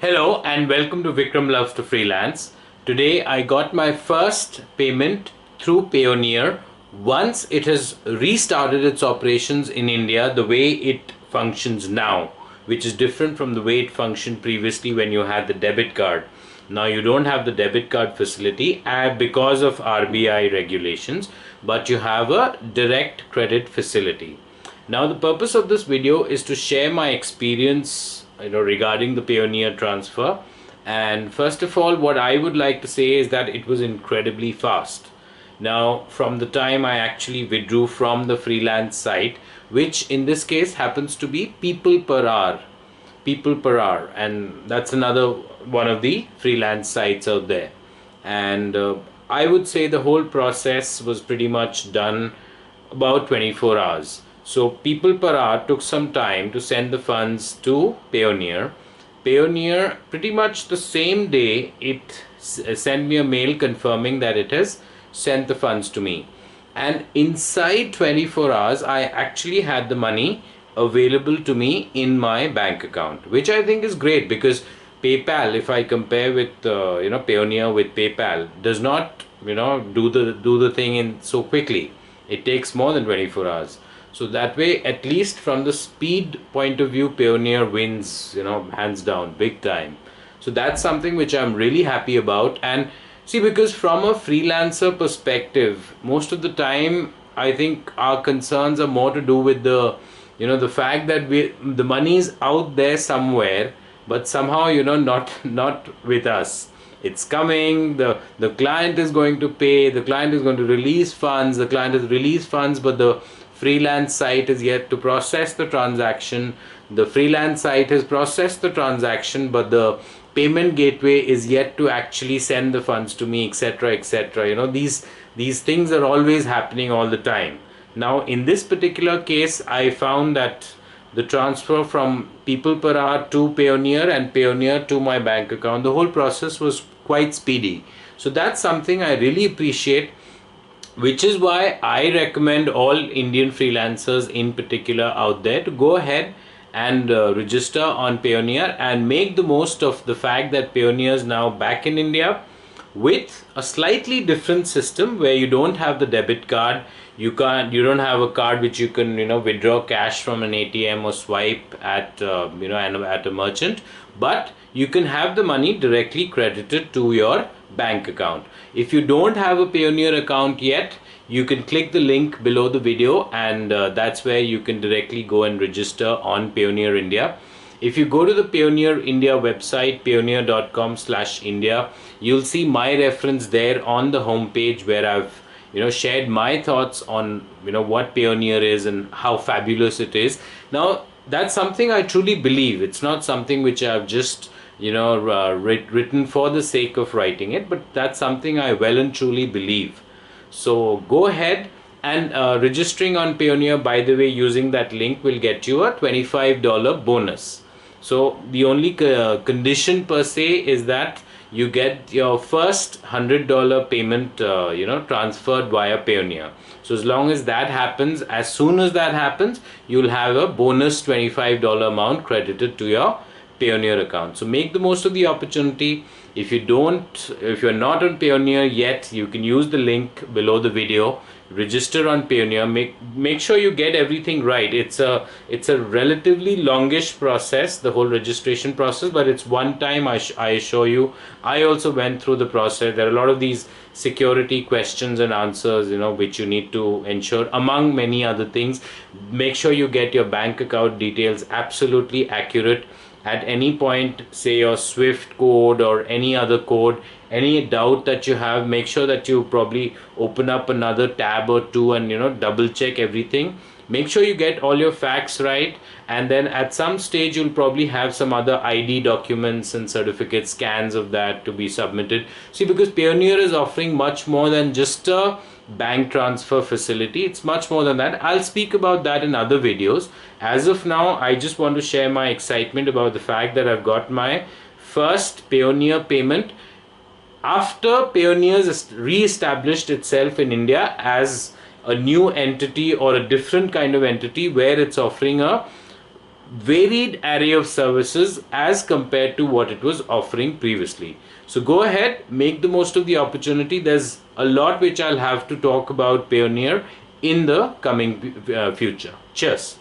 Hello and welcome to Vikram Loves to Freelance. Today I got my first payment through Payoneer once it has restarted its operations in India the way it functions now, which is different from the way it functioned previously when you had the debit card. Now you don't have the debit card facility because of RBI regulations, but you have a direct credit facility. Now the purpose of this video is to share my experience regarding the Payoneer transfer, and first of all what I would like to say is that it was incredibly fast. Now from the time I actually withdrew from the freelance site, which in this case happens to be people per hour, and that's another one of the freelance sites out there, and I would say the whole process was pretty much done about 24 hours. So people per hour took some time to send the funds to Payoneer. Payoneer, pretty much the same day, it sent me a mail confirming that it has sent the funds to me. And inside 24 hours, I actually had the money available to me in my bank account, which I think is great because PayPal, if I compare with Payoneer with PayPal, does not do the thing in so quickly. It takes more than 24 hours. So that way, at least from the speed point of view, Payoneer wins, hands down, big time. So that's something which I'm really happy about. And see, because from a freelancer perspective, most of the time, I think our concerns are more to do with the fact that the money is out there somewhere, but somehow, not with us. It's coming, the client is going to pay, the client is going to release funds, the client has released funds, but the freelance site is yet to process the transaction. The freelance site has processed the transaction, but the payment gateway is yet to actually send the funds to me, etc., etc. These things are always happening all the time. Now in this particular case, I found that the transfer from people per hour to Payoneer and Payoneer to my bank account, the whole process was quite speedy. So that's something I really appreciate, which is why I recommend all Indian freelancers in particular out there to go ahead and register on Payoneer and make the most of the fact that Payoneer is now back in India with a slightly different system where you don't have the debit card. You don't have a card which you can withdraw cash from an ATM or swipe at at a merchant, but you can have the money directly credited to your bank account. If you don't have a Payoneer account yet, you can click the link below the video, and that's where you can directly go and register on Payoneer India. If you go to the Payoneer India website, payoneer.com/India, you'll see my reference there on the home page where I've shared my thoughts on what Payoneer is and how fabulous it is. Now that's something I truly believe. It's not something which I've just written for the sake of writing it, but that's something I well and truly believe. So go ahead and registering on Payoneer, by the way, using that link will get you a $25 bonus. So the only condition per se is that you get your first $100 payment transferred via Payoneer. So as long as that happens, as soon as that happens, you'll have a bonus $25 amount credited to your Payoneer account. So make the most of the opportunity. If you're not on Payoneer yet, you can use the link below the video. Register on Payoneer. Make sure you get everything right. It's a relatively longish process, the whole registration process, but it's one time. I assure you. I also went through the process. There are a lot of these security questions and answers, which you need to ensure, among many other things. Make sure you get your bank account details absolutely accurate. At any point, say your SWIFT code or any other code, any doubt that you have, make sure that you probably open up another tab or two and double check everything. Make sure you get all your facts right, and then at some stage you'll probably have some other ID documents and certificate scans of that to be submitted. See, because Payoneer is offering much more than just a bank transfer facility. It's much more than that. I'll speak about that in other videos. As of now, I just want to share my excitement about the fact that I've got my first Payoneer payment after Payoneer has re-established itself in India as a new entity or a different kind of entity where it's offering a varied array of services as compared to what it was offering previously. So go ahead, make the most of the opportunity. There's a lot which I'll have to talk about Payoneer in the coming future. Cheers.